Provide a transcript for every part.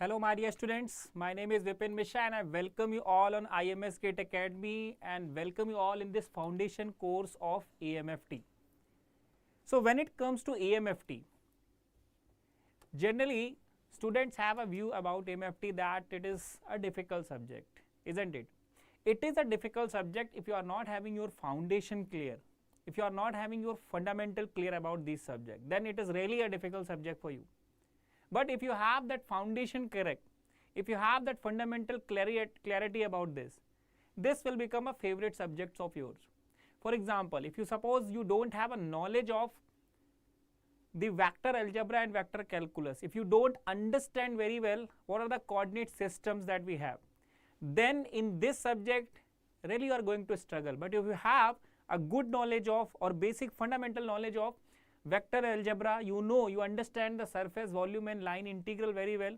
Hello my dear students, my name is Vipin Mishra and I welcome you all on IMS Academy and welcome you all in this foundation course of EMFT. So when it comes to EMFT, generally students have a view about EMFT that it is a difficult subject, isn't it? It is a difficult subject if you are not having your foundation clear, if you are not having your fundamental clear about this subject, then it is really a difficult subject for you. But if you have that foundation correct, if you have that fundamental clarity about this will become a favorite subject of yours. For example, if you suppose you don't have a knowledge of the vector algebra and vector calculus, if you don't understand very well what are the coordinate systems that we have, then in this subject really you are going to struggle. But if you have a good knowledge of or basic fundamental knowledge of vector algebra, you understand the surface, volume and line integral very well,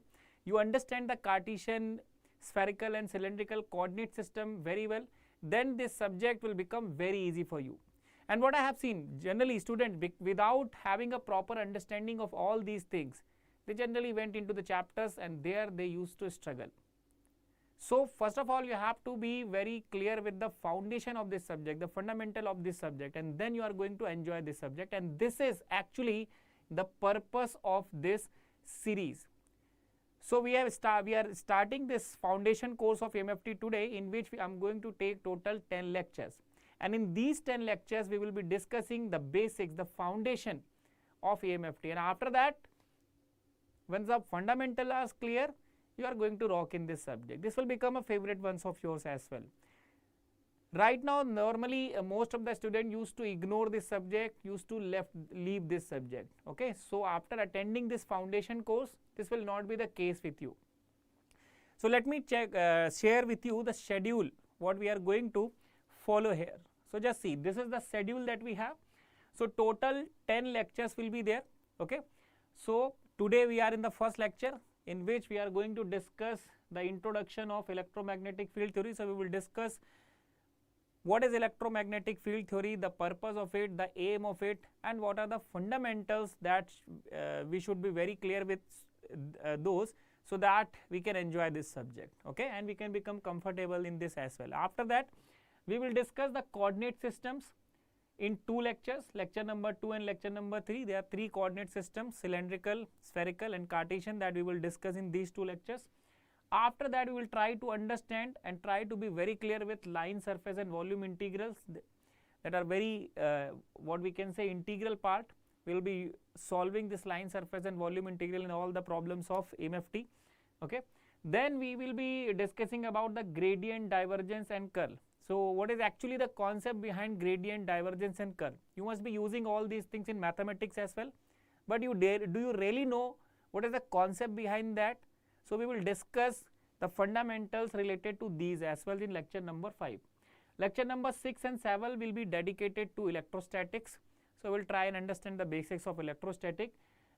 you understand the Cartesian, spherical and cylindrical coordinate system very well, then this subject will become very easy for you. And what I have seen, generally students without having a proper understanding of all these things, they generally went into the chapters and there they used to struggle. So first of all, you have to be very clear with the foundation of this subject, the fundamental of this subject, and then you are going to enjoy this subject, and this is actually the purpose of this series. So we are starting this foundation course of EMFT today, in which I am going to take total 10 lectures, and in these 10 lectures we will be discussing the basics, the foundation of EMFT, and after that, once the fundamental is clear, you are going to rock in this subject. This will become a favorite one of yours as well. Right now, normally most of the students used to ignore this subject, used to leave this subject. Okay, so after attending this foundation course, this will not be the case with you. So let me share with you the schedule what we are going to follow here. So just see, this is the schedule that we have. So total 10 lectures will be there. Okay, so today we are in the first lecture, in which we are going to discuss the introduction of electromagnetic field theory. So we will discuss what is electromagnetic field theory, the purpose of it, the aim of it, and what are the fundamentals that we should be very clear with those, so that we can enjoy this subject, okay, and we can become comfortable in this as well. After that, we will discuss the coordinate systems in 2 lectures, lecture number 2 and lecture number 3. There are 3 coordinate systems, cylindrical, spherical and Cartesian, that we will discuss in these 2 lectures. After that, we will try to understand and try to be very clear with line, surface and volume integrals that are very what we can say integral part. We will be solving this line, surface and volume integral in all the problems of EMFT. Okay. Then we will be discussing about the gradient, divergence and curl. So what is actually the concept behind gradient, divergence and curl? You must be using all these things in mathematics as well, but do you really know what is the concept behind that? So we will discuss the fundamentals related to these as well in lecture number 5. Lecture number 6 and 7 will be dedicated to electrostatics. So we will try and understand the basics of electrostatic.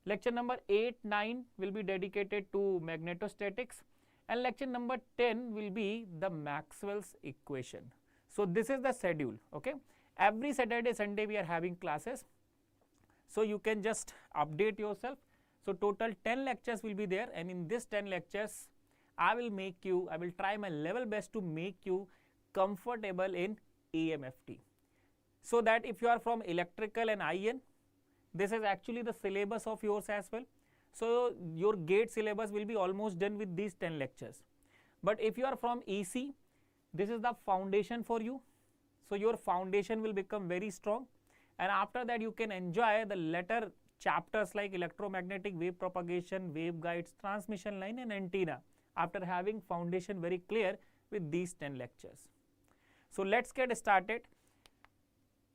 Lecture number 8, 9 will be dedicated to magnetostatics, and lecture number 10 will be the Maxwell's equation. So this is the schedule, okay. Every Saturday, Sunday we are having classes, so you can just update yourself. So total 10 lectures will be there, and in this 10 lectures, I will try my level best to make you comfortable in EMFT. So that if you are from electrical and IN, this is actually the syllabus of yours as well. So your gate syllabus will be almost done with these 10 lectures. But if you are from EC, this is the foundation for you. So your foundation will become very strong, and after that you can enjoy the later chapters like electromagnetic, wave propagation, waveguides, transmission line and antenna, after having foundation very clear with these 10 lectures. So let's get started.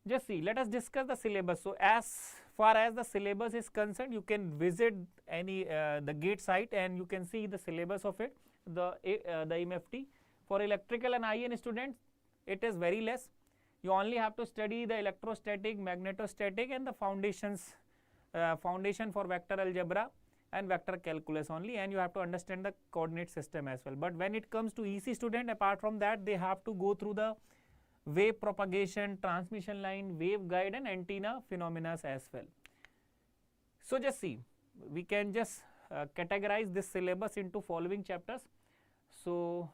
Just see, let us discuss the syllabus. So as far as the syllabus is concerned, you can visit any the gate site and you can see the syllabus of it, the EMFT. For electrical and IN students, it is very less. You only have to study the electrostatic, magnetostatic and the foundations, foundation for vector algebra and vector calculus only, and you have to understand the coordinate system as well. But when it comes to EC student, apart from that, they have to go through the wave propagation, transmission line, waveguide and antenna phenomena as well. So just see, we can just categorize this syllabus into following chapters. So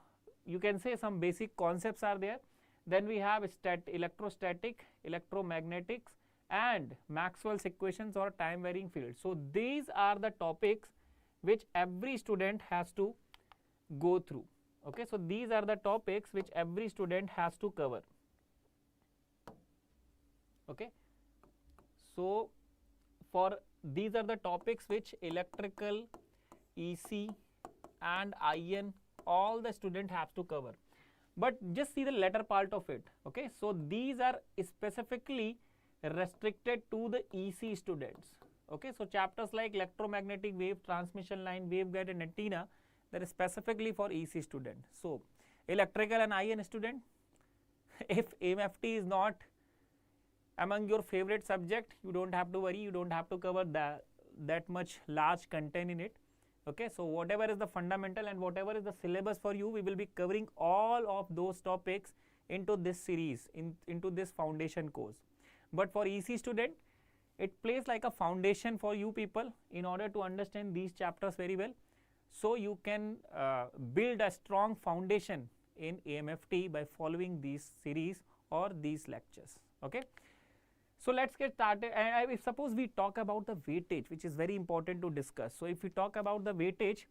you can say some basic concepts are there. Then we have electrostatic, electromagnetics, and Maxwell's equations or time varying fields. So these are the topics which every student has to go through. Okay, so these are the topics which every student has to cover. Okay, so for these are the topics which electrical, EC and IN all the student have to cover. But just see the latter part of it. Okay, so these are specifically restricted to the EC students. Okay, so chapters like electromagnetic wave, transmission line, waveguide and antenna, that is specifically for EC student. So electrical and IN student, if EMFT is not among your favorite subject, you don't have to worry, you don't have to cover that much large content in it. Okay, so whatever is the fundamental and whatever is the syllabus for you, we will be covering all of those topics into this series, into this foundation course. But for EC student, it plays like a foundation for you people in order to understand these chapters very well. So you can build a strong foundation in EMFT by following these series or these lectures. Okay. So let's get started. And if suppose we talk about the weightage, which is very important to discuss. So if we talk about the weightage,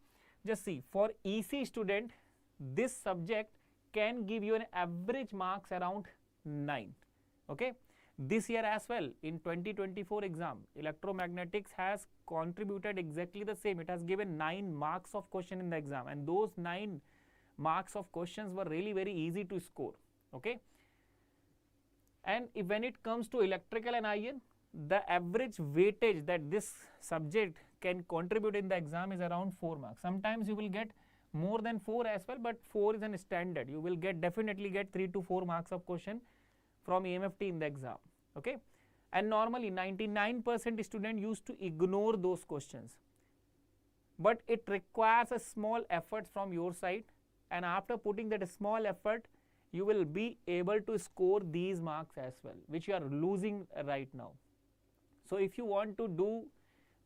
just see, for EC student, this subject can give you an average marks around 9. Okay. This year as well, in 2024 exam, electromagnetics has contributed exactly the same. It has given 9 marks of question in the exam, and those 9 marks of questions were really very easy to score. Okay. And if when it comes to electrical and IN, the average weightage that this subject can contribute in the exam is around 4 marks. Sometimes you will get more than 4 as well, but 4 is a standard. You will definitely get 3 to 4 marks of question from EMFT in the exam. Okay, and normally 99% student used to ignore those questions, but it requires a small effort from your side, and after putting that small effort, you will be able to score these marks as well, which you are losing right now. So if you want to do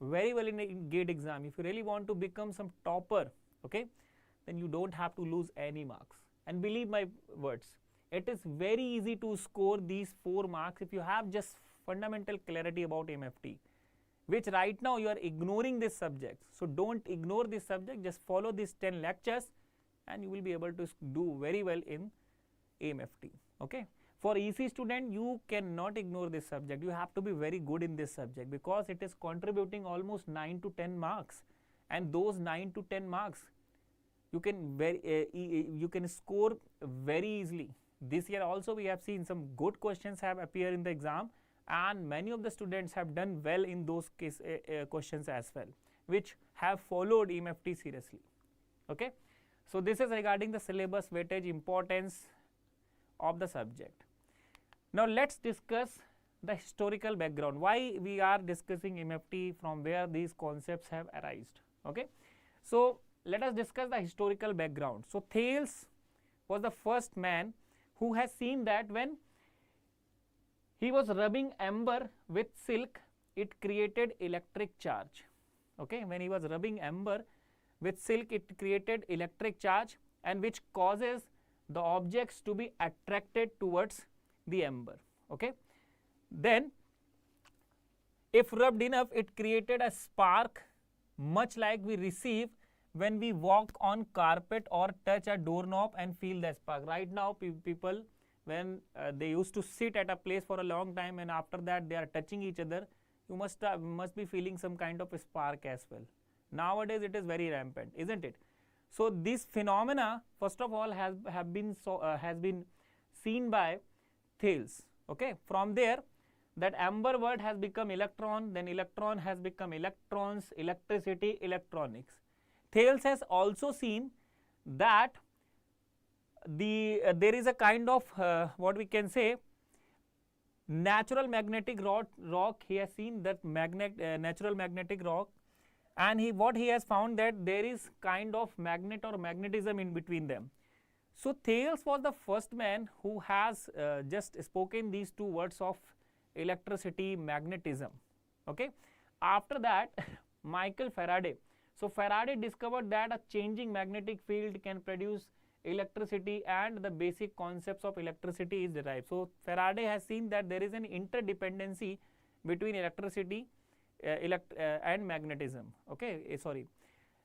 very well in a GATE exam, if you really want to become some topper, okay, then you don't have to lose any marks. And believe my words, it is very easy to score these 4 marks if you have just fundamental clarity about EMFT, which right now you are ignoring this subject. So don't ignore this subject, just follow these 10 lectures and you will be able to do very well in EMFT. Okay. For EC student, you cannot ignore this subject. You have to be very good in this subject because it is contributing almost 9 to 10 marks, and those 9 to 10 marks you can score very easily. This year also we have seen some good questions have appeared in the exam, and many of the students have done well in those questions as well, which have followed EMFT seriously. Okay. So this is regarding the syllabus, weightage, importance of the subject. Now let's discuss the historical background, why we are discussing EMFT, from where these concepts have arisen. Okay. So let us discuss the historical background. So Thales was the first man who has seen that when he was rubbing amber with silk, it created electric charge. Okay, when he was rubbing amber with silk, it created electric charge, and which causes the objects to be attracted towards the amber. Okay, then if rubbed enough, it created a spark, much like we receive when we walk on carpet or touch a doorknob and feel the spark. Right now people, when they used to sit at a place for a long time and after that they are touching each other, you must be feeling some kind of a spark as well. Nowadays it is very rampant, isn't it? So this phenomena first of all has been seen by Thales. Okay, from there that amber word has become electron, then electron has become electrons, electricity, electronics. Thales has also seen that there is a kind of what we can say natural magnetic rock. He has seen that natural magnetic rock, and what he has found that there is kind of magnet or magnetism in between them. So Thales was the first man who has just spoken these two words of electricity, magnetism. Okay. After that Michael Faraday, So Faraday discovered that a changing magnetic field can produce electricity, and the basic concepts of electricity is derived. So Faraday has seen that there is an interdependency between electricity and magnetism, okay, sorry,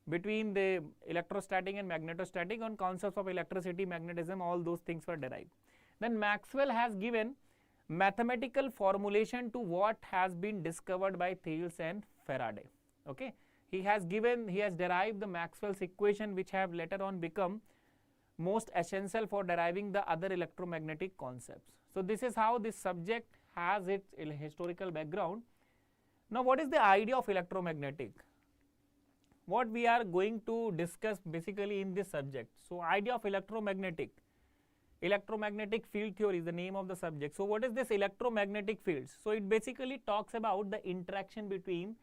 between the electrostatic and magnetostatic on concepts of electricity, magnetism, all those things were derived. Then Maxwell has given mathematical formulation to what has been discovered by Thales and Faraday, okay. He has derived the Maxwell's equation, which have later on become most essential for deriving the other electromagnetic concepts. So this is how this subject has its historical background. Now what is the idea of electromagnetic? What we are going to discuss basically in this subject. So idea of electromagnetic field theory is the name of the subject. So what is this electromagnetic fields? So it basically talks about the interaction between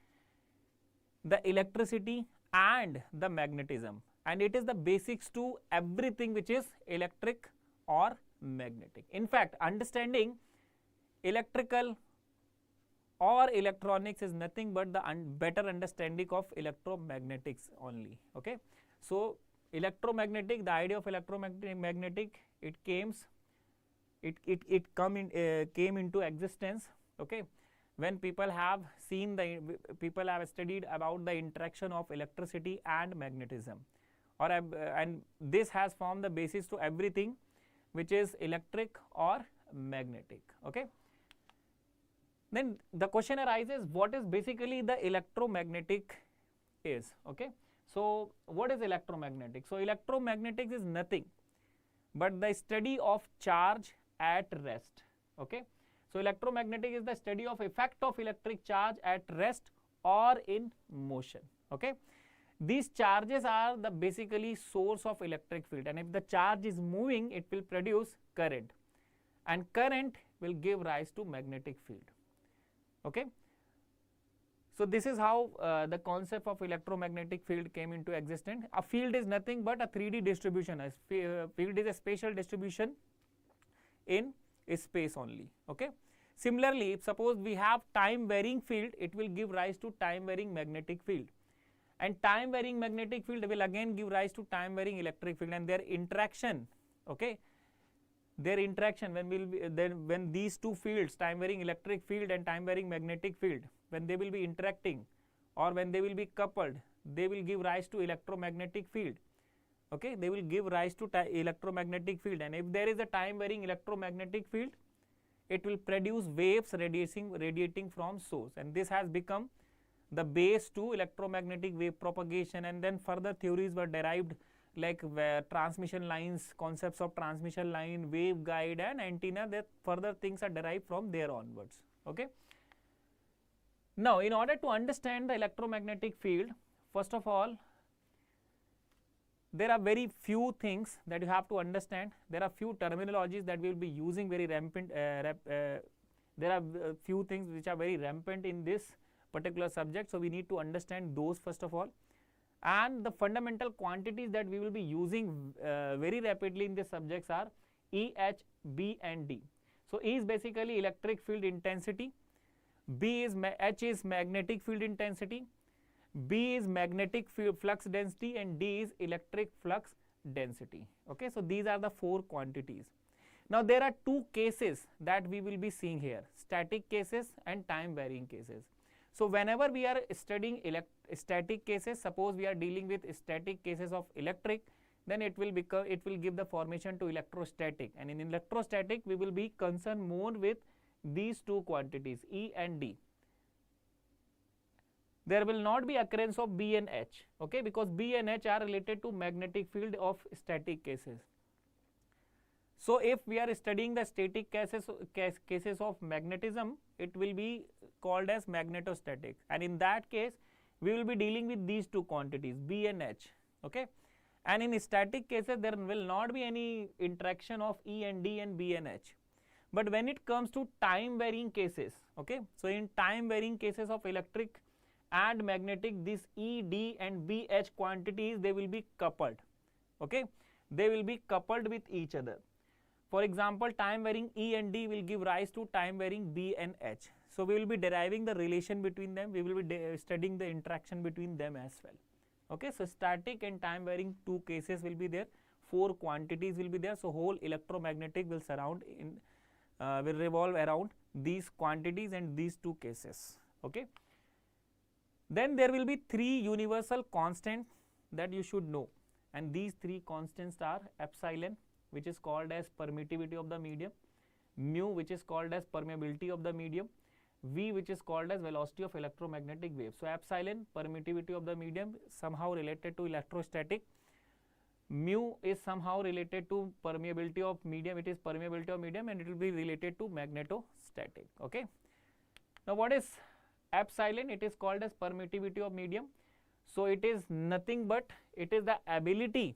the electricity and the magnetism, and it is the basics to everything which is electric or magnetic. In fact, understanding electrical or electronics is nothing but the better understanding of electromagnetics only, okay. So electromagnetic, the idea of electromagnetic, it came into existence, okay, when people have studied about the interaction of electricity and magnetism, or and this has formed the basis to everything which is electric or magnetic, okay. Then the question arises, what is basically the electromagnetic is, okay. So what is electromagnetic? So electromagnetic is nothing but the study of charge at rest, okay. So electromagnetic is the study of effect of electric charge at rest or in motion, okay. These charges are the basically source of electric field, and if the charge is moving, it will produce current, and current will give rise to magnetic field, okay. So this is how the concept of electromagnetic field came into existence. A field is nothing but a 3D distribution. A field is a spatial distribution in space only, okay. Similarly, if suppose we have time varying field, it will give rise to time varying magnetic field, and time varying magnetic field will again give rise to time varying electric field, and their interaction, okay, their interaction when these two fields, time varying electric field and time varying magnetic field, when they will be interacting or when they will be coupled, they will give rise to electromagnetic field, okay. They will give rise to electromagnetic field, and if there is a time varying electromagnetic field, it will produce waves radiating from source, and this has become the base to electromagnetic wave propagation. And then further theories were derived, like transmission lines, concepts of transmission line, waveguide and antenna, that further things are derived from there onwards, okay. Now in order to understand the electromagnetic field, first of all, there are very few things that you have to understand. There are few terminologies that we will be using very rampant. There are few things which are very rampant in this particular subject, so we need to understand those first of all. And the fundamental quantities that we will be using very rapidly in this subjects are E, H, B and D. So E is basically electric field intensity, H is magnetic field intensity, B is magnetic flux density, and D is electric flux density, okay. So these are the four quantities. Now there are two cases that we will be seeing here, static cases and time varying cases. So whenever we are studying static cases, suppose we are dealing with static cases of electric, then it will give the formation to electrostatic, and in electrostatic we will be concerned more with these two quantities, E and D. There will not be occurrence of B and H, okay, because B and H are related to magnetic field of static cases. So if we are studying the static cases of magnetism, it will be called as magnetostatic, and in that case we will be dealing with these two quantities, B and H, okay. And in static cases there will not be any interaction of E and D and B and H. But when it comes to time varying cases, okay, so in time varying cases of electric and magnetic, this E, D and B, H quantities, they will be coupled, okay, they will be coupled with each other. For example, time varying E and D will give rise to time varying B and H. So we will be deriving the relation between them, we will be studying the interaction between them as well, Okay, so static and time varying two cases will be there, 4 quantities will be there. So whole electromagnetic will will revolve around these quantities and these two cases. Okay. Then there will be 3 universal constants that you should know, and these 3 constants are epsilon, which is called as permittivity of the medium, mu, which is called as permeability of the medium, v, which is called as velocity of electromagnetic wave. So epsilon, permittivity of the medium, somehow related to electrostatic. Mu is somehow related to permeability of medium, it is permeability of medium, and it will be related to magnetostatic. Okay. Now what is epsilon? It is called as permittivity of medium. So it is nothing but it is the ability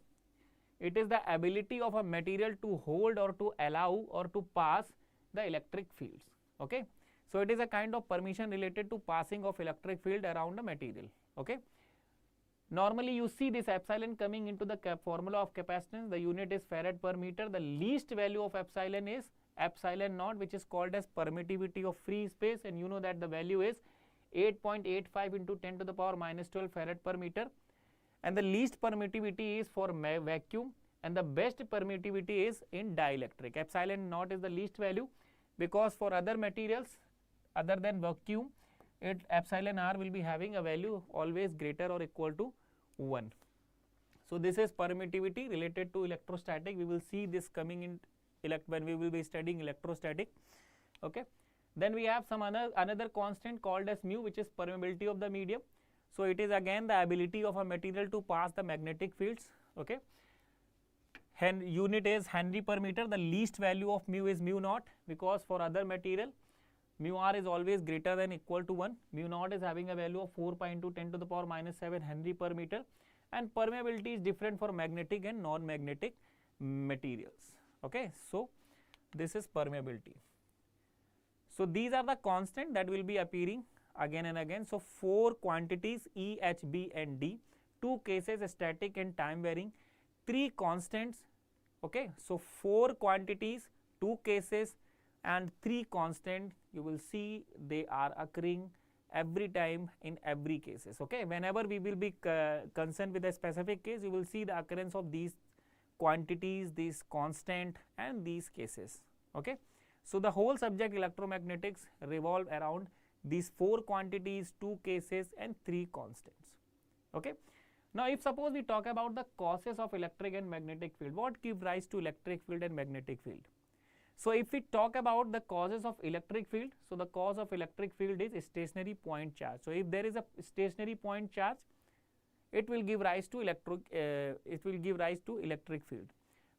of a material to hold or to allow or to pass the electric fields. Okay. So it is a kind of permission related to passing of electric field around a material. Okay. Normally you see this epsilon coming into the formula of capacitance. The unit is farad per meter. The least value of epsilon is epsilon naught, which is called as permittivity of free space, and you know that the value is 8.85 into 10 to the power minus 12 farad per meter. And the least permittivity is for vacuum, and the best permittivity is in dielectric. Epsilon naught is the least value, because for other materials other than vacuum, epsilon r will be having a value always greater or equal to 1. So this is permittivity related to electrostatic. We will see this coming in when we will be studying electrostatic. Okay. Then we have some another constant called as mu, which is permeability of the medium. So it is again the ability of a material to pass the magnetic fields. Okay. Unit is Henry per meter. The least value of mu is mu naught, because for other material mu r is always greater than equal to 1. Mu naught is having a value of 4 pi into 10 to the power minus 7 Henry per meter, and permeability is different for magnetic and non-magnetic materials. Okay. So this is permeability. So these are the constants that will be appearing again and again. So 4 quantities E, H, B and D, 2 cases static and time varying, 3 constants. Okay. So 4 quantities, 2 cases and 3 constant. You will see they are occurring every time in every cases. Okay. Whenever we will be concerned with a specific case, you will see the occurrence of these quantities, these constant and these cases. Okay. So the whole subject electromagnetics revolve around these 4 quantities, 2 cases and 3 constants. Okay. Now if suppose we talk about the causes of electric and magnetic field, what give rise to electric field and magnetic field? So if we talk about the causes of electric field, so the cause of electric field is stationary point charge. So if there is a stationary point charge, it will give rise to electric field.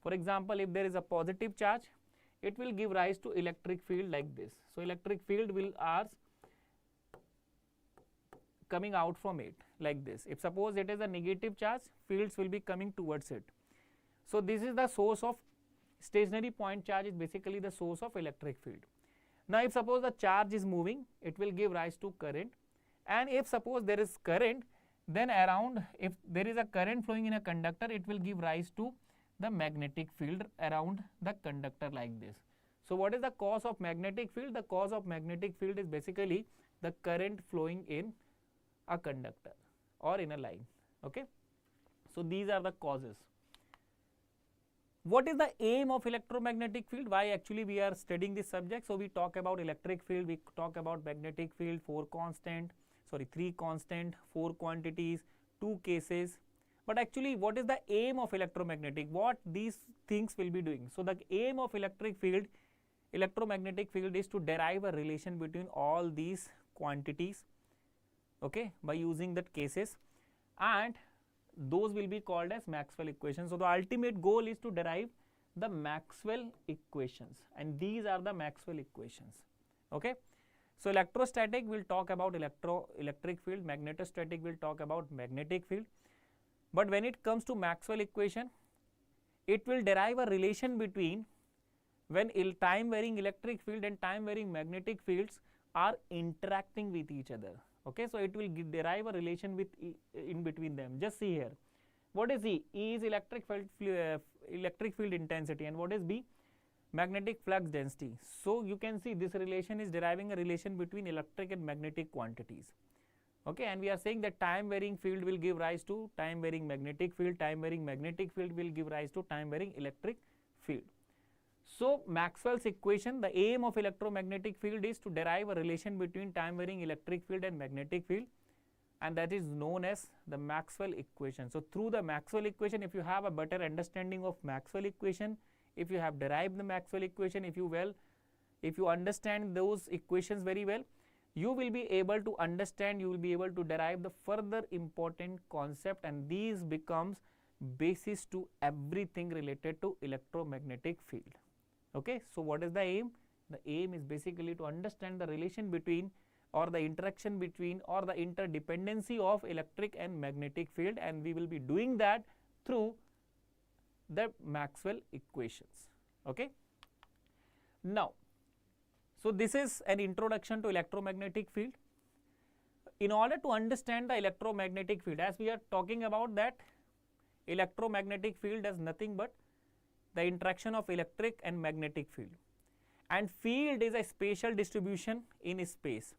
For example, if there is a positive charge, it will give rise to electric field like this. So electric field will coming out from it like this. If suppose it is a negative charge, fields will be coming towards it. So this is the source of stationary point charge, is basically the source of electric field. Now if suppose the charge is moving, it will give rise to current, and if suppose there is current, then if there is a current flowing in a conductor, it will give rise to the magnetic field around the conductor like this. So what is the cause of magnetic field? The cause of magnetic field is basically the current flowing in a conductor or in a line. Okay. So these are the causes. What is the aim of electromagnetic field? Why actually we are studying this subject? So we talk about electric field, we talk about magnetic field, 3 constant, 4 quantities, 2 cases. But actually what is the aim of electromagnetic? What these things will be doing? So the aim of electromagnetic field is to derive a relation between all these quantities, okay, by using that cases, and those will be called as Maxwell equations. So the ultimate goal is to derive the Maxwell equations, and these are the Maxwell equations. Okay. So electrostatic will talk about electric field, magnetostatic will talk about magnetic field. But when it comes to Maxwell equation, it will derive a relation between when time varying electric field and time varying magnetic fields are interacting with each other. Okay, so it will derive a relation in between them. Just see here. What is E? E is electric field intensity, and what is B? Magnetic flux density. So you can see this relation is deriving a relation between electric and magnetic quantities. Okay, and we are saying that time varying field will give rise to time varying magnetic field, time varying magnetic field will give rise to time varying electric field. So Maxwell's equation, the aim of electromagnetic field is to derive a relation between time varying electric field and magnetic field, and that is known as the Maxwell equation. So through the Maxwell equation, if you have a better understanding of Maxwell equation, if you have derived the Maxwell equation, if you understand those equations very well, you will be able to understand, you will be able to derive the further important concept, and these becomes basis to everything related to electromagnetic field. Okay, so what is the aim? The aim is basically to understand the relation between, or the interaction between, or the interdependency of electric and magnetic field, and we will be doing that through the Maxwell equations. Okay. Now, so this is an introduction to electromagnetic field. In order to understand the electromagnetic field, as we are talking about that electromagnetic field is nothing but the interaction of electric and magnetic field, and field is a spatial distribution in space.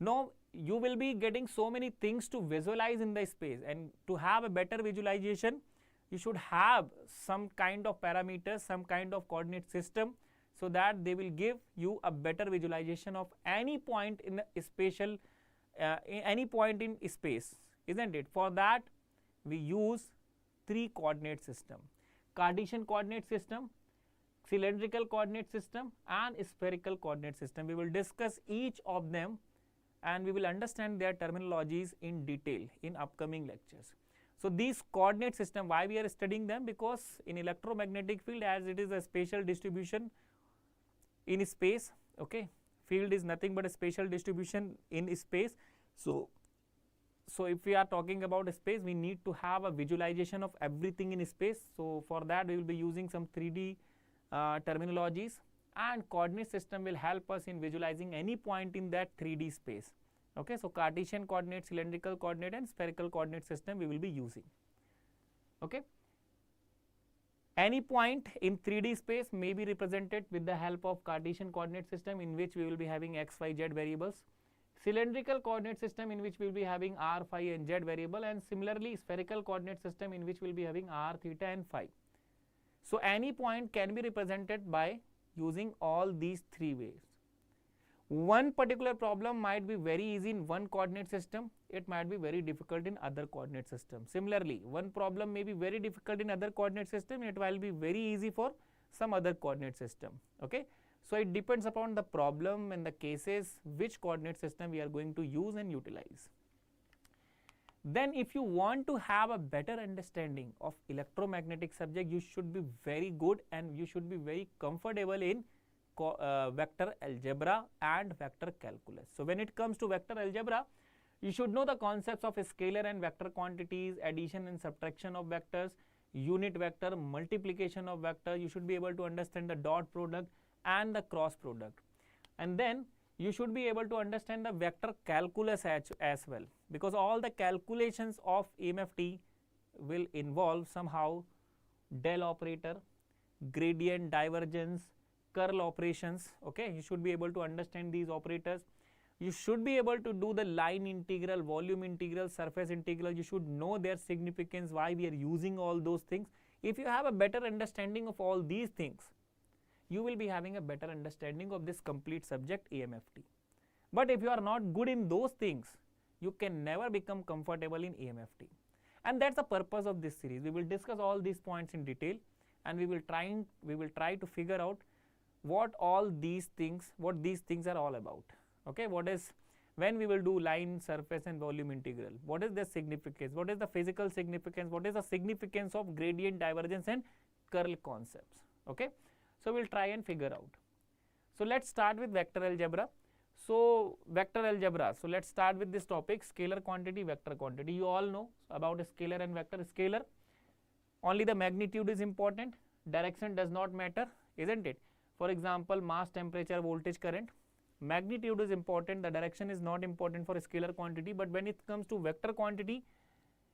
Now you will be getting so many things to visualize in the space, and to have a better visualization you should have some kind of parameters, some kind of coordinate system, so that they will give you a better visualization of any point in the spatial any point in space, isn't it? For that we use three coordinate system: Cartesian coordinate system, cylindrical coordinate system, and spherical coordinate system. We will discuss each of them and we will understand their terminologies in detail in upcoming lectures. So these coordinate system, why we are studying them? Because in electromagnetic field, as it is a spatial distribution in space, okay, field is nothing but a spatial distribution in space. So if we are talking about space, we need to have a visualization of everything in space. So for that we will be using some 3D terminologies, and coordinate system will help us in visualizing any point in that 3D space. Okay, so Cartesian coordinate, cylindrical coordinate, and spherical coordinate system we will be using. Okay. Any point in 3D space may be represented with the help of Cartesian coordinate system, in which we will be having x, y, z variables. Cylindrical coordinate system, in which we will be having r, phi, and z variable, and similarly spherical coordinate system, in which we will be having r, theta, and phi. So any point can be represented by using all these three ways. One particular problem might be very easy in one coordinate system, it might be very difficult in other coordinate system. Similarly, one problem may be very difficult in other coordinate system, it will be very easy for some other coordinate system. Okay. So it depends upon the problem and the cases which coordinate system we are going to use and utilize. Then if you want to have a better understanding of electromagnetic subject, you should be very good and you should be very comfortable in vector algebra and vector calculus. So when it comes to vector algebra, you should know the concepts of scalar and vector quantities, addition and subtraction of vectors, unit vector, multiplication of vector. You should be able to understand the dot product and the cross product, and then you should be able to understand the vector calculus as well, because all the calculations of EMFT will involve somehow del operator, gradient, divergence, curl operations. Okay, you should be able to understand these operators. You should be able to do the line integral, volume integral, surface integral. You should know their significance, why we are using all those things. If you have a better understanding of all these things, you will be having a better understanding of this complete subject EMFT. But if you are not good in those things, you can never become comfortable in EMFT. And that's the purpose of this series. We will discuss all these points in detail, and we will try to figure out what these things are all about. Okay, what is, when we will do line, surface, and volume integral, what is their significance, what is the physical significance, what is the significance of gradient, divergence, and curl concepts. Okay, so we will try and figure out. So let's start with vector algebra. So vector algebra, so let's start with this topic, scalar quantity, vector quantity. You all know about scalar and vector. Scalar, only the magnitude is important, direction does not matter, isn't it? For example, mass, temperature, voltage, current. Magnitude is important, the direction is not important for a scalar quantity. But when it comes to vector quantity,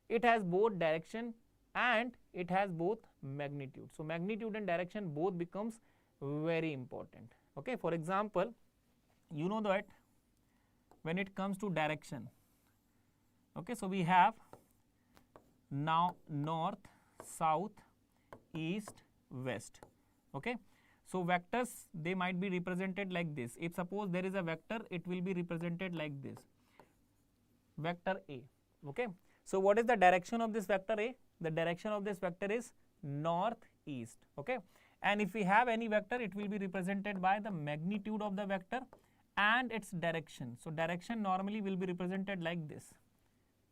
it has both direction and it has both magnitude. So magnitude and direction both becomes very important. Okay, for example, you know that when it comes to direction, Okay, so we have now north, south, east, west. Okay, so vectors, they might be represented like this. If suppose there is a vector, it will be represented like this, vector A. Okay, so what is the direction of this vector A? The direction of this vector is northeast. Okay, and if we have any vector, it will be represented by the magnitude of the vector and its direction. So direction normally will be represented like this.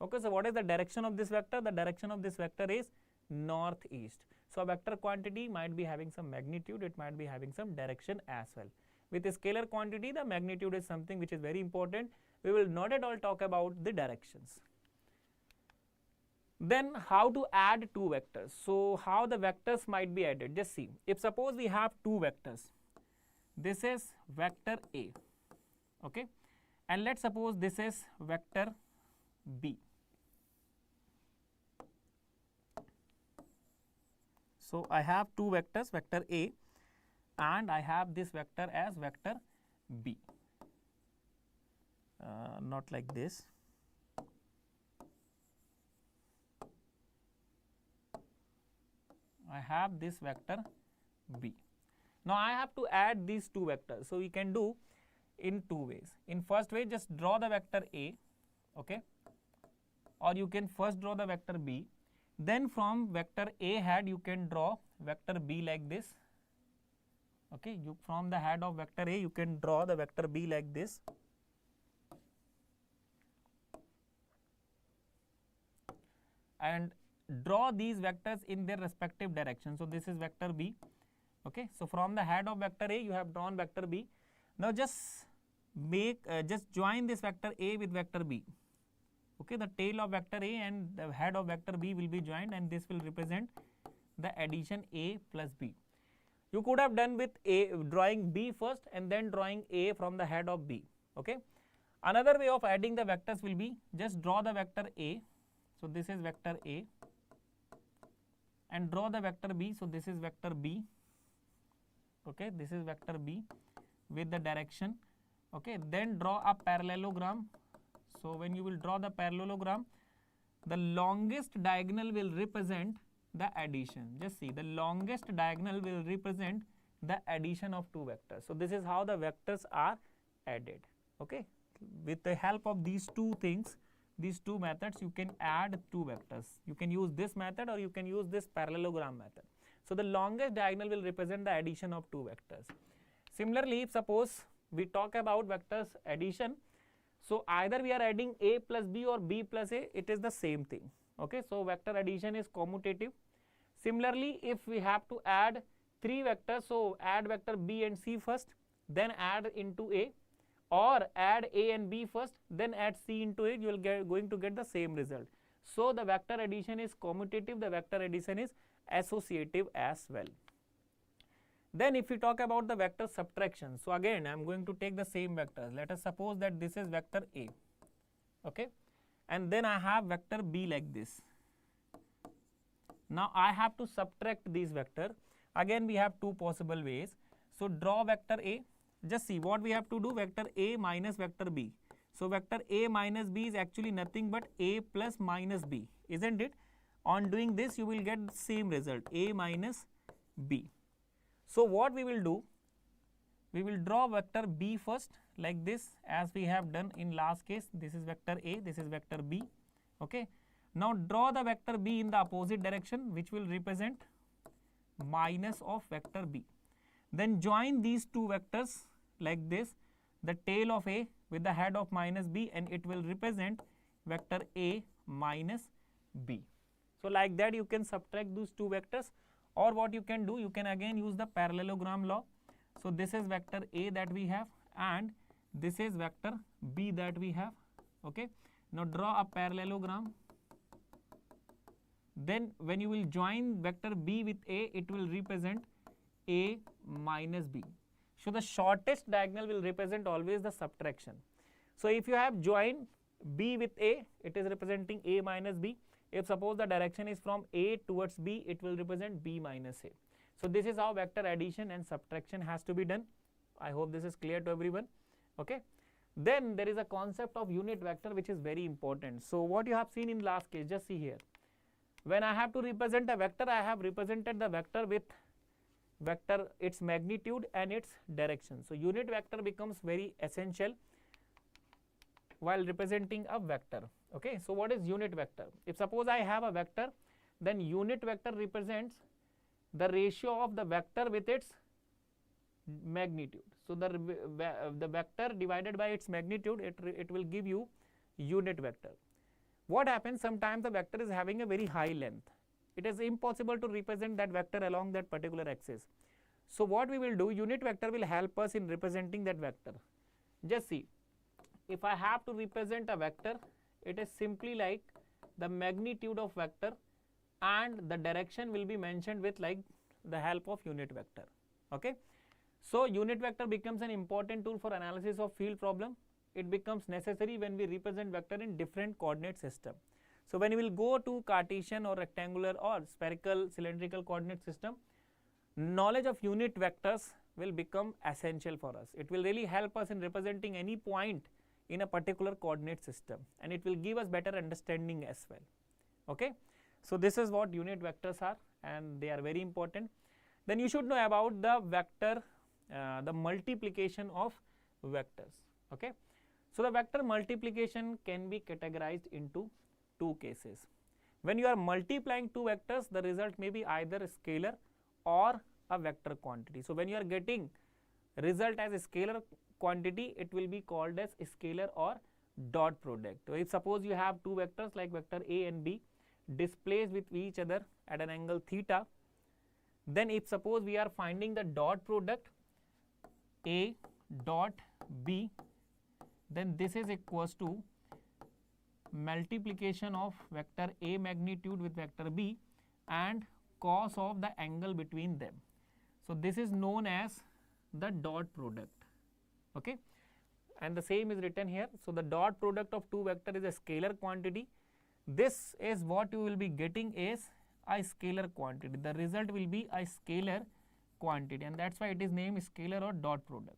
Okay, so what is the direction of this vector? The direction of this vector is northeast. So a vector quantity might be having some magnitude, it might be having some direction as well. With a scalar quantity, the magnitude is something which is very important. We will not at all talk about the directions. Then how to add two vectors? So how the vectors might be added? Just see, if suppose we have two vectors, this is vector A, okay, and let's suppose this is vector B. So I have two vectors, vector A, and I have this vector as vector B. Not like this. I have this vector B. Now I have to add these two vectors. So we can do in two ways. In first way, just draw the vector A, okay, or you can first draw the vector B. Then from vector A head you can draw vector B like this. Okay, you from the head of vector A you can draw the vector B like this. And draw these vectors in their respective direction. So this is vector B. Okay, so from the head of vector A you have drawn vector B. Now just make just join this vector A with vector B. Okay, the tail of vector A and the head of vector B will be joined, and this will represent the addition A plus B. You could have done with A, drawing B first and then drawing A from the head of B. Okay, another way of adding the vectors will be just draw the vector A. So this is vector A, and draw the vector B. So this is vector B. Okay, this is vector B with the direction. Okay, then draw a parallelogram. So when you will draw the parallelogram, the longest diagonal will represent the addition. Just see, the longest diagonal will represent the addition of two vectors. So this is how the vectors are added. Okay, with the help of these two things, these two methods, you can add two vectors. You can use this method or you can use this parallelogram method. So the longest diagonal will represent the addition of two vectors. Similarly, if suppose we talk about vectors addition, so either we are adding A plus B or B plus A, it is the same thing. Okay, so vector addition is commutative. Similarly, if we have to add three vectors, so add vector B and C first, then add into A, or add A and B first, then add C into it, you will going to get the same result. So the vector addition is commutative, the vector addition is associative as well. Then if we talk about the vector subtraction, so again I am going to take the same vectors. Let us suppose that this is vector A, okay, and then I have vector B like this. Now I have to subtract these vectors. Again we have two possible ways. So draw vector A. Just see what we have to do, vector A minus vector B. So vector A minus B is actually nothing but A plus minus B, isn't it? On doing this you will get the same result, A minus B. So what we will do, we will draw vector B first like this, as we have done in last case. This is vector A, this is vector B. Okay, now draw the vector B in the opposite direction, which will represent minus of vector B. Then join these two vectors like this, the tail of A with the head of minus B, and it will represent vector A minus B. So like that you can subtract those two vectors, or what you can do, you can again use the parallelogram law. So this is vector A that we have, and this is vector B that we have. Okay, now draw a parallelogram. Then when you will join vector B with A, it will represent A minus B. So the shortest diagonal will represent always the subtraction. So if you have joined B with A, it is representing A minus B. If suppose the direction is from A towards B, it will represent B minus A. So this is how vector addition and subtraction has to be done. I hope this is clear to everyone. Okay, Then there is a concept of unit vector which is very important. So what you have seen in last case, just see here. When I have to represent a vector, I have represented the vector with vector, its magnitude and its direction. So unit vector becomes very essential while representing a vector. Okay, so what is unit vector? If suppose I have a vector, then unit vector represents the ratio of the vector with its magnitude. So the vector divided by its magnitude, it will give you unit vector. What happens, sometimes the vector is having a very high length. It is impossible to represent that vector along that particular axis. So what we will do, unit vector will help us in representing that vector. Just see, if I have to represent a vector, it is simply like the magnitude of vector and the direction will be mentioned with like the help of unit vector. Okay. So unit vector becomes an important tool for analysis of field problem. It becomes necessary when we represent vector in different coordinate system. So when you will go to Cartesian or rectangular or spherical cylindrical coordinate system, knowledge of unit vectors will become essential for us. It will really help us in representing any point in a particular coordinate system, and it will give us better understanding as well. Okay. So this is what unit vectors are, and they are very important. Then you should know about the vector, the multiplication of vectors. Okay. So the vector multiplication can be categorized into two cases. When you are multiplying two vectors, the result may be either a scalar or a vector quantity. So when you are getting result as a scalar quantity, it will be called as a scalar or dot product. So if suppose you have two vectors like vector A and B displaced with each other at an angle theta, then if suppose we are finding the dot product A dot B, then this is equals to multiplication of vector A magnitude with vector B and cos of the angle between them. So this is known as the dot product. Okay, and the same is written here. So the dot product of two vector is a scalar quantity. This is what you will be getting is a scalar quantity. The result will be a scalar quantity, and that's why it is named scalar or dot product.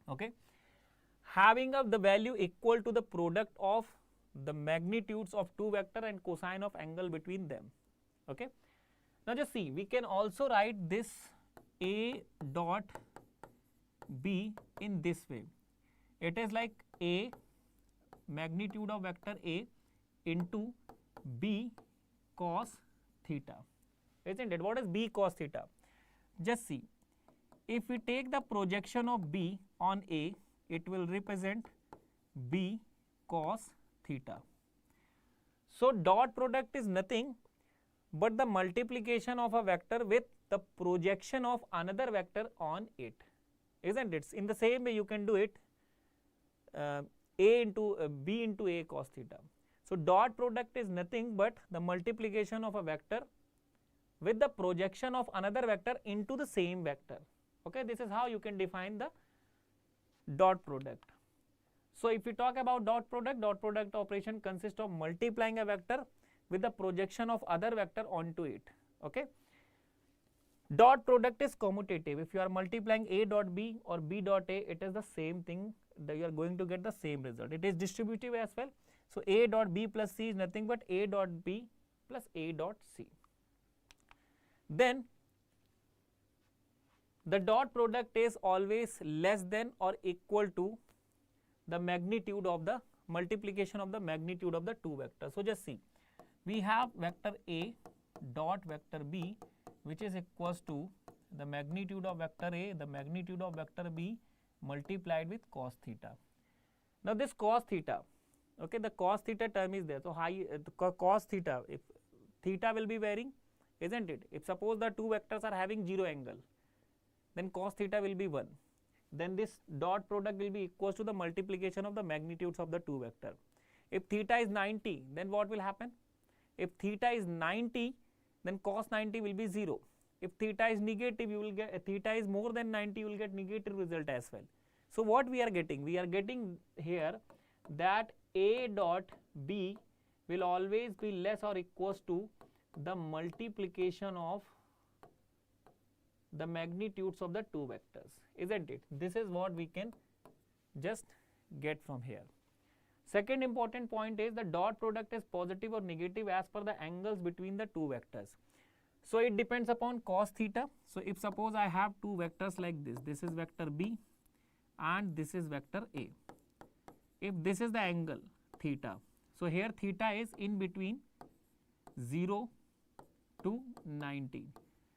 Okay, having of the value equal to the product of the magnitudes of two vector and cosine of angle between them. Okay, now just see, we can also write this A dot B in this way. It is like A magnitude of vector A into B cos theta, isn't it? What is B cos theta? Just see, if we take the projection of B on A, it will represent B cos theta. So dot product is nothing but the multiplication of a vector with the projection of another vector on it, isn't it? In the same way you can do it, B into A cos theta. So dot product is nothing but the multiplication of a vector with the projection of another vector into the same vector. Okay, this is how you can define the dot product. So if we talk about dot product operation consists of multiplying a vector with the projection of other vector onto it. Okay, dot product is commutative. If you are multiplying A dot B or B dot A, it is the same thing, that you are going to get the same result. It is distributive as well. So A dot B plus C is nothing but A dot B plus A dot C. Then the dot product is always less than or equal to the magnitude of the multiplication of the magnitude of the two vectors. So just see, we have vector A dot vector B, which is equals to the magnitude of vector A, the magnitude of vector B multiplied with cos theta. Now this cos theta, okay, the cos theta term is there. So cos theta, if theta will be varying, isn't it? If suppose the two vectors are having 0 angle, then cos theta will be 1. Then this dot product will be equals to the multiplication of the magnitudes of the two vector. If theta is 90, then what will happen? If theta is 90, then cos 90 will be 0. If theta is negative, you will get, theta is more than 90, you will get negative result as well. So what we are getting? We are getting here that A dot B will always be less or equals to the multiplication of the magnitudes of the two vectors, isn't it? This is what we can just get from here. Second important point is the dot product is positive or negative as per the angles between the two vectors. So it depends upon cos theta. So if suppose I have two vectors like this is vector B and this is vector A. If this is the angle theta, so here theta is in between 0 to 90,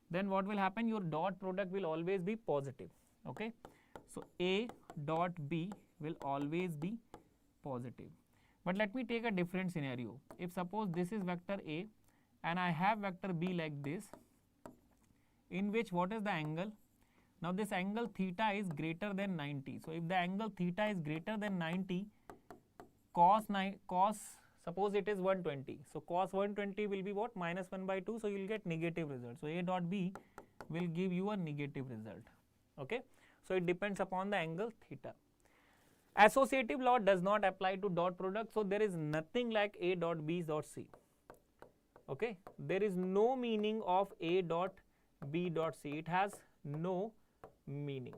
then what will happen? Your dot product will always be positive. Okay, so A dot B will always be positive. But let me take a different scenario. If suppose this is vector A and I have vector B like this, in which what is the angle? Now this angle theta is greater than 90. So if the angle theta is greater than 90, cos suppose it is 120. So cos 120 will be what? Minus 1 by 2. So you will get negative result. So A dot B will give you a negative result. Okay. So it depends upon the angle theta. Associative law does not apply to dot product. So there is nothing like A dot B dot C. Okay. There is no meaning of A dot B dot C. It has no meaning.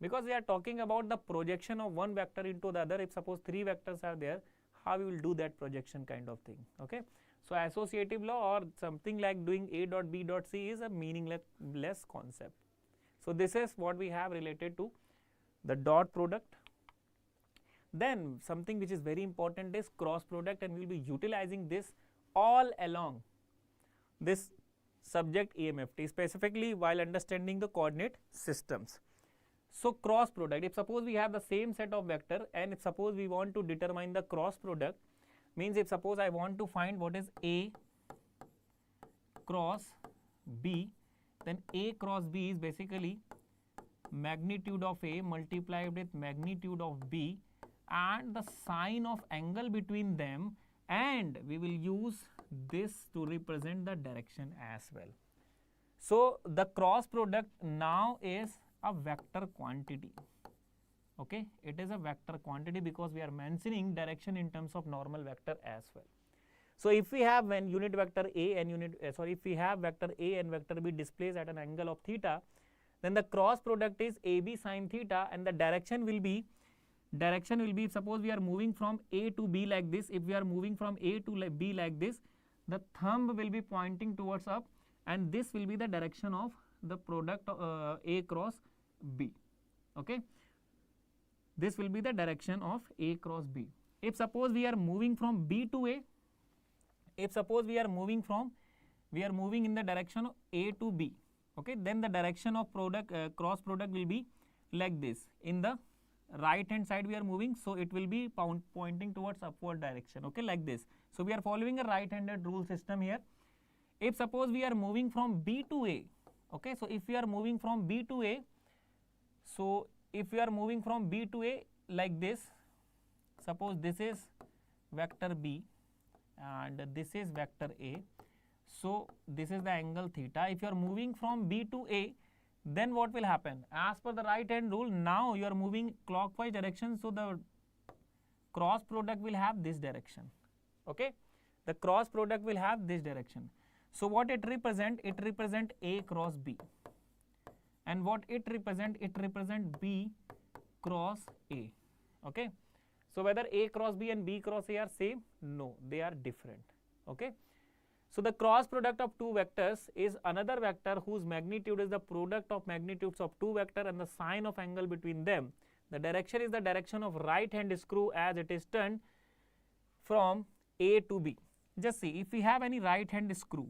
Because we are talking about the projection of one vector into the other. If suppose three vectors are there, how we will do that projection kind of thing. Okay. So associative law or something like doing A dot B dot C is a meaningless concept. So this is what we have related to the dot product. Then something which is very important is cross product, and we will be utilizing this all along this subject EMFT, specifically while understanding the coordinate systems. So cross product, if suppose we have the same set of vector and if suppose we want to determine the cross product, means if suppose I want to find what is A cross B, then A cross B is basically magnitude of A multiplied with magnitude of B and the sign of angle between them, and we will use this to represent the direction as well. So the cross product now is a vector quantity. Okay, it is a vector quantity because we are mentioning direction in terms of normal vector as well. So if we have when unit vector A and if we have vector A and vector B displaced at an angle of theta, then the cross product is AB sin theta, and the direction will be suppose we are moving from A to B like this. If we are moving from A to B like this, the thumb will be pointing towards up, and this will be the direction of the product A cross B. Okay, this will be the direction of A cross B. If suppose we are moving from B to A, if suppose we are moving in the direction of A to B, okay, then the direction of product cross product will be like this. In the right hand side we are moving, so it will be pointing towards upward direction. Okay, like this. So we are following a right handed rule system here. If suppose we are moving from B to A, okay, so if we are moving from B to A, so if we are moving from B to A like this, suppose this is vector B and this is vector A, so this is the angle theta. If you are moving from B to A, then what will happen? As per the right hand rule, now you are moving clockwise direction, so the cross product will have this direction. Okay, the cross product will have this direction. So what it represent? It represent A cross B, and what it represent? It represent B cross A. Okay, so whether A cross B and B cross A are same? No, they are different. Okay, so the cross product of two vectors is another vector whose magnitude is the product of magnitudes of two vector and the sign of angle between them. The direction is the direction of right hand screw as it is turned from A to B. Just see, if we have any right hand screw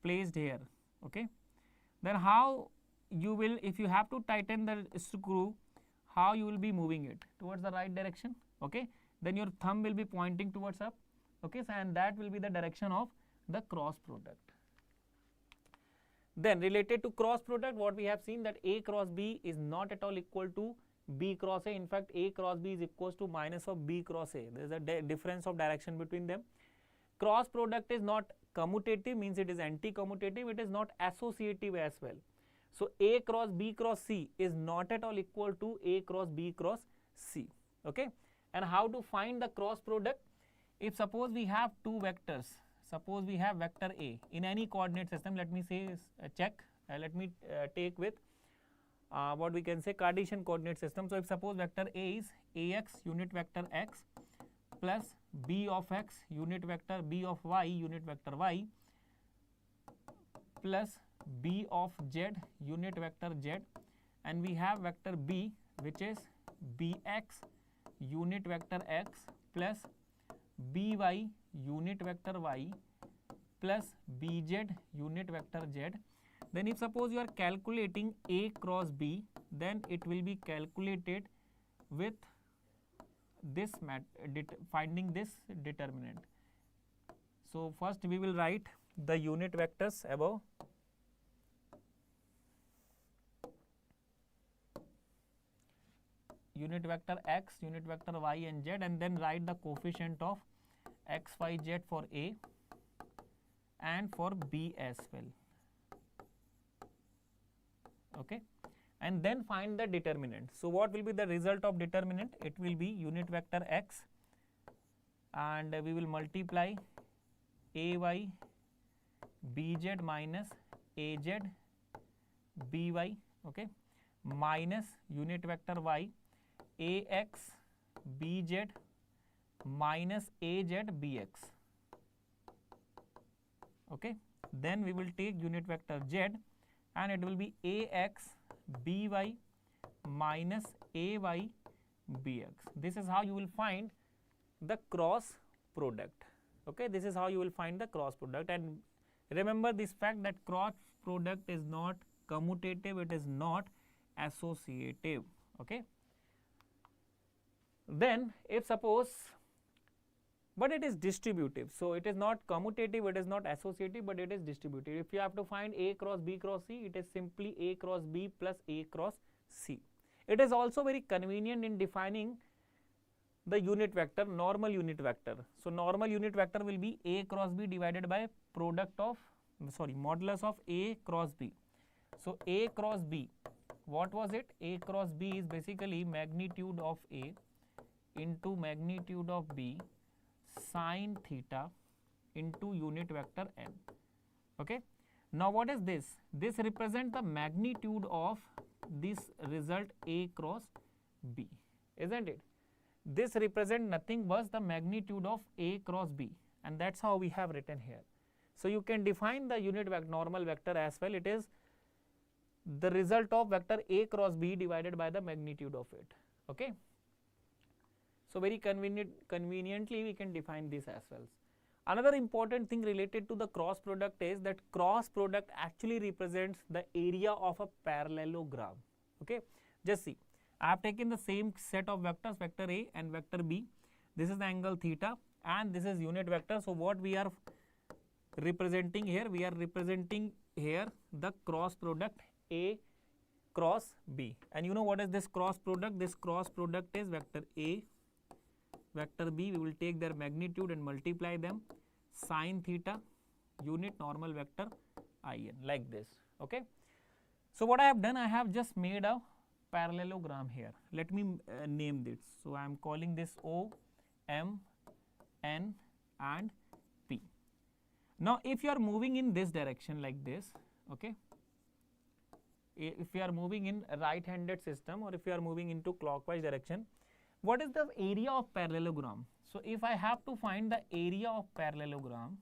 placed here, okay, then how you will, if you have to tighten the screw, how you will be moving it? Towards the right direction. Okay, then your thumb will be pointing towards up. Okay, so and that will be the direction of the cross product. Then related to cross product, what we have seen that A cross B is not at all equal to B cross A. In fact, A cross B is equals to minus of B cross A. There is a difference of direction between them. Cross product is not commutative, means it is anti-commutative. It is not associative as well. So A cross B cross C is not at all equal to A cross B cross C. Okay, and how to find the cross product? If suppose we have two vectors, suppose we have vector A in any coordinate system, let me say check, let me take with what we can say, Cartesian coordinate system. So if suppose vector A is Ax unit vector x plus B of x unit vector B of y unit vector y plus B of z unit vector z, and we have vector B which is Bx unit vector x plus By unit vector y plus Bz unit vector z. Then if suppose you are calculating A cross B, then it will be calculated with this finding this determinant. So first we will write the unit vectors above. Unit vector x, unit vector y and z, and then write the coefficient of x, y, z for A and for B as well. Okay, and then find the determinant. So what will be the result of determinant? It will be unit vector x, and we will multiply Ay Bz minus Az By, okay, minus unit vector y Ax Bz minus Az Bx. Okay, then we will take unit vector z, and it will be Ax By minus Ay Bx. This is how you will find the cross product. Okay, this is how you will find the cross product, and remember this fact that cross product is not commutative, it is not associative. Okay, then if suppose, but it is distributive, so it is not commutative, it is not associative, but it is distributive. If you have to find A cross B cross C, it is simply A cross B plus A cross C. It is also very convenient in defining the unit vector, normal unit vector. So normal unit vector will be A cross B divided by product of, modulus of A cross B. So A cross B, what was it? A cross B is basically magnitude of A into magnitude of B sine theta into unit vector n. Okay, now what is this? This represents the magnitude of this result A cross B, isn't it? This represents nothing but the magnitude of A cross B, and that's how we have written here. So you can define the unit vector, normal vector as well. It is the result of vector A cross B divided by the magnitude of it. Okay, so very conveniently we can define this as well. Another important thing related to the cross product is that cross product actually represents the area of a parallelogram. Okay, just see, I have taken the same set of vectors, vector A and vector B. This is the angle theta and this is unit vector. So what we are representing here? We are representing here the cross product A cross B. And you know what is this cross product? This cross product is vector A, vector B. We will take their magnitude and multiply them, sine theta unit normal vector in, like this. Okay, so what I have done, I have just made a parallelogram here. Let me name this. So I am calling this O, M, N and P. Now if you are moving in this direction like this, okay, if you are moving in a right-handed system or if you are moving into clockwise direction, what is the area of parallelogram? So if I have to find the area of parallelogram,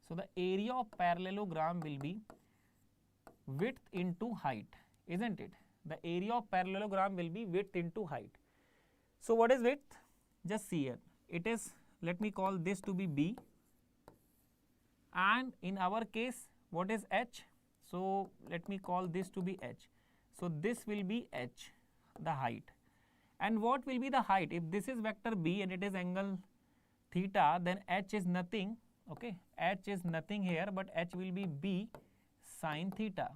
so the area of parallelogram will be width into height, isn't it? The area of parallelogram will be width into height. So what is width? Just see here. It is, let me call this to be B, and in our case what is H? So let me call this to be H. So this will be H, the height. And what will be the height? If this is vector B and it is angle theta, then H is nothing. Okay, H is nothing here, but H will be B sine theta.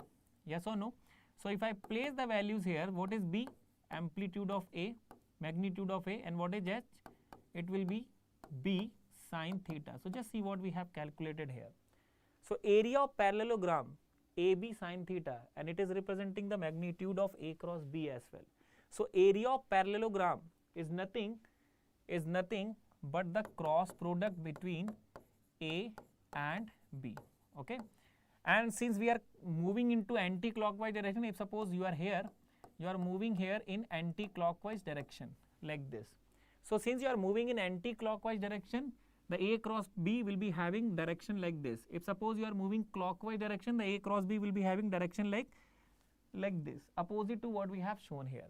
Yes or no? So if I place the values here, what is B? Amplitude of A, magnitude of A, and what is H? It will be B sine theta. So just see what we have calculated here. So area of parallelogram AB sine theta, and it is representing the magnitude of A cross B as well. So area of parallelogram is nothing but the cross product between A and B. Okay, And since we are moving into anti-clockwise direction, if suppose you are here, you are moving here in anti-clockwise direction like this. So since you are moving in anti-clockwise direction, the A cross B will be having direction like this. If suppose you are moving clockwise direction, the A cross B will be having direction like this, opposite to what we have shown here.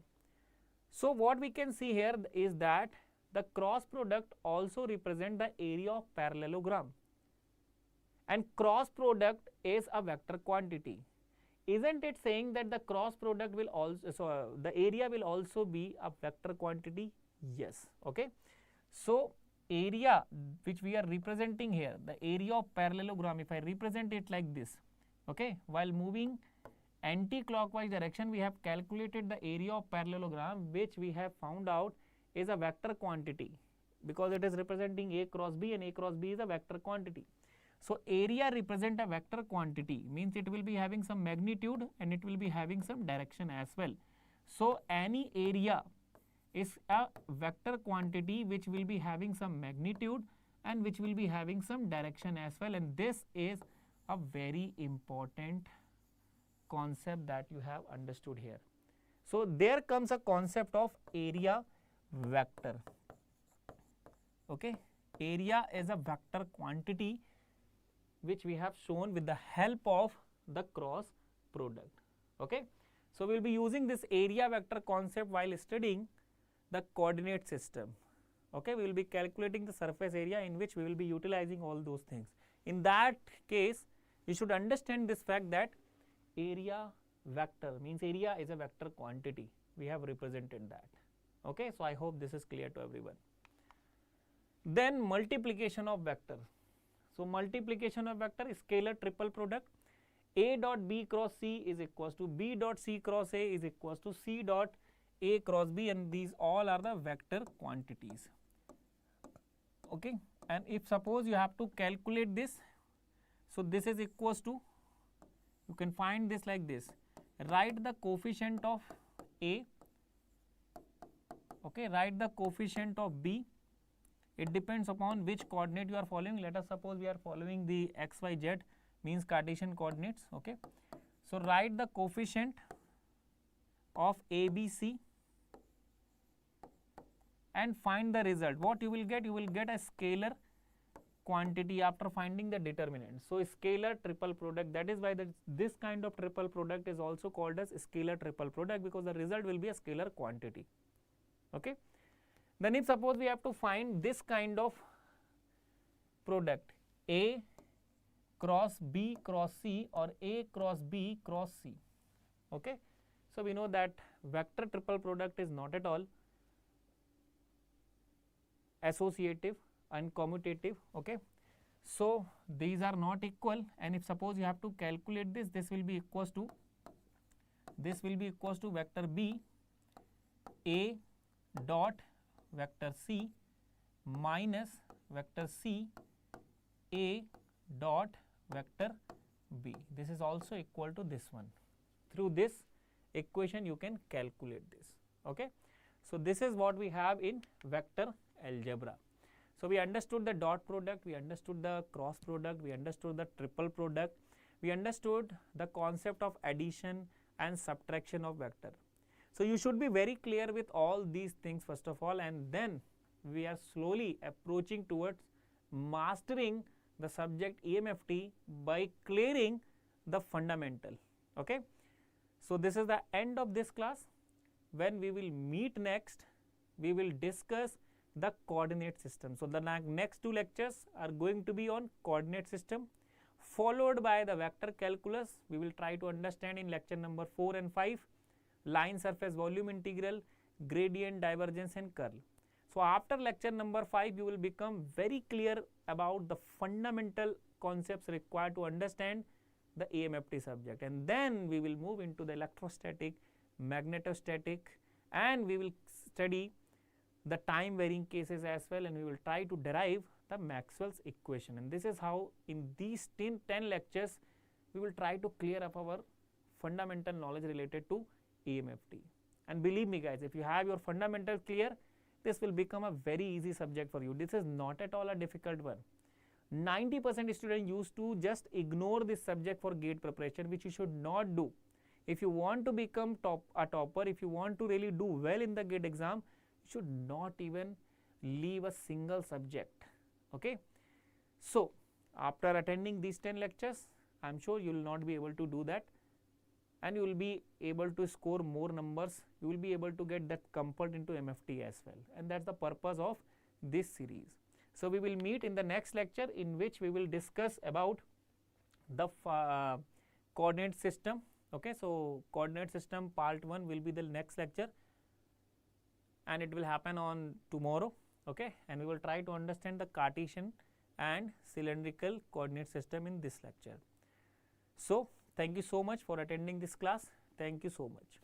So what we can see here is that the cross product also represent the area of parallelogram, and cross product is a vector quantity. Isn't it saying that the cross product will also, the area will also be a vector quantity? Yes. Okay. So area which we are representing here, the area of parallelogram, if I represent it like this, okay, while moving anti-clockwise direction, we have calculated the area of parallelogram, which we have found out is a vector quantity, because it is representing A cross B, and A cross B is a vector quantity. So area represent a vector quantity, means it will be having some magnitude and it will be having some direction as well. So any area is a vector quantity which will be having some magnitude and which will be having some direction as well, and this is a very important concept that you have understood here. So there comes a concept of area vector. Okay, area is a vector quantity which we have shown with the help of the cross product. Okay, so we will be using this area vector concept while studying the coordinate system. Okay, we will be calculating the surface area, in which we will be utilizing all those things. In that case, you should understand this fact that area vector means area is a vector quantity. We have represented that. Okay, so I hope this is clear to everyone. Then multiplication of vector. So multiplication of vector is scalar triple product. A dot B cross C is equals to B dot C cross A is equals to C dot A cross B, and these all are the vector quantities. Okay, and if suppose you have to calculate this, so this is equals to, you can find this like this, write the coefficient of A, okay, write the coefficient of B. It depends upon which coordinate you are following. Let us suppose we are following the x, y, z, means Cartesian coordinates. Okay, so write the coefficient of A, B, C and find the result. What you will get? You will get a scalar quantity after finding the determinant. So scalar triple product, that is why this kind of triple product is also called as scalar triple product, because the result will be a scalar quantity. Okay. Then if suppose we have to find this kind of product, A cross B cross C or A cross B cross C. Okay. So we know that vector triple product is not at all associative and commutative. Okay. So these are not equal, and if suppose you have to calculate this, this will be equals to vector B A dot vector C minus vector C A dot vector B. This is also equal to this one. Through this equation you can calculate this. Okay. So this is what we have in vector algebra. So we understood the dot product, we understood the cross product, we understood the triple product, we understood the concept of addition and subtraction of vector. So you should be very clear with all these things first of all, and then we are slowly approaching towards mastering the subject EMFT by clearing the fundamental. Okay. So this is the end of this class. When we will meet next, we will discuss the coordinate system. So the next two lectures are going to be on coordinate system, followed by the vector calculus. We will try to understand in lecture number 4 and 5, line, surface, volume integral, gradient, divergence and curl. So after lecture number 5, you will become very clear about the fundamental concepts required to understand the EMFT subject, and then we will move into the electrostatic, magnetostatic, and we will study the time varying cases as well, and we will try to derive the Maxwell's equation. And this is how in these 10 lectures we will try to clear up our fundamental knowledge related to EMFT. And believe me guys, if you have your fundamentals clear, this will become a very easy subject for you. This is not at all a difficult one. 90% students used to just ignore this subject for gate preparation, which you should not do. If you want to become a topper, if you want to really do well in the gate exam, you should not even leave a single subject. Okay. So after attending these 10 lectures, I am sure you will not be able to do that, and you will be able to score more numbers. You will be able to get that comfort into MFT as well, and that's the purpose of this series. So we will meet in the next lecture, in which we will discuss about the coordinate system. Okay, so coordinate system part 1 will be the next lecture, and it will happen on tomorrow. Okay, and we will try to understand the Cartesian and cylindrical coordinate system in this lecture. So thank you so much for attending this class. Thank you so much.